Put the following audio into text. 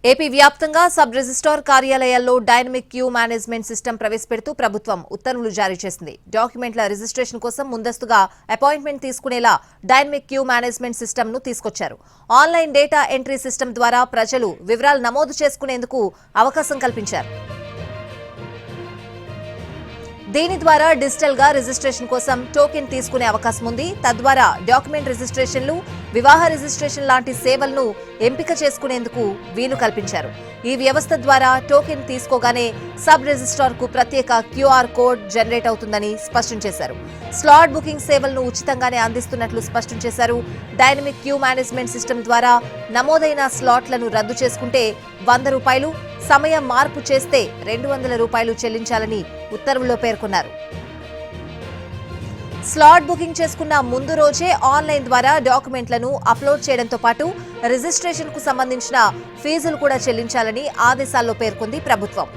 AP వ్యాప్తంగా sub registrar కార్యాలయాల్లో dynamic queue management system ప్రవేశపెడుతూ ప్రభుత్వం ఉత్తర్వులు జారీ చేసింది. డాక్యుమెంట్ల రిజిస్ట్రేషన్ కోసం ముందస్తుగా అపాయింట్మెంట్ తీసుకునేలా డైనమిక్ క్యూ మేనేజ్మెంట్ సిస్టమ్ ను తీసుకొచ్చారు. ఆన్లైన్ డేటా ఎంట్రీ సిస్టమ్ ద్వారా ప్రజలు వివరాలు నమోదు చేసుకునేందుకు అవకాశం కల్పించారు. దీని ద్వారా డిజిటల్ గా రిజిస్ట్రేషన్ కోసం టోకెన్ తీసుకునే అవకాశం ఉంది. తద్వారా డాక్యుమెంట్ రిజిస్ట్రేషన్లు, వివాహ రిజిస్ట్రేషన్ లాంటి సేవలను ఎంపిక చేసుకునేందుకు వీలు కల్పించారు. ఈ వ్యవస్థ ద్వారా టోకెన్ తీసుకోగానే సబ్ రిజిస్ట్రార్ కు ప్రత్యేక క్యూఆర్ కోడ్ జనరేట్ అవుతుందని స్పష్టం చేశారు. స్లాట్ బుకింగ్ సేవలను ఉచితంగానే అందిస్తున్నట్లు స్పష్టం చేశారు. డైనమిక్ క్యూ మేనేజ్మెంట్ సిస్టమ్ ద్వారా నమోదైన స్లాట్లను రద్దు చేసుకుంటే ₹100, సమయం మార్పు చేస్తే ₹200 చెల్లించాలని ఉత్తర్వుల్లో పేర్కొన్నారు. స్లాట్ బుకింగ్ చేసుకున్న ముందు రోజే ఆన్లైన్ ద్వారా డాక్యుమెంట్లను అప్లోడ్ చేయడంతో పాటు రిజిస్ట్రేషన్ కు సంబంధించిన ఫీజులు కూడా చెల్లించాలని ఆదేశాల్లో పేర్కొంది ప్రభుత్వం.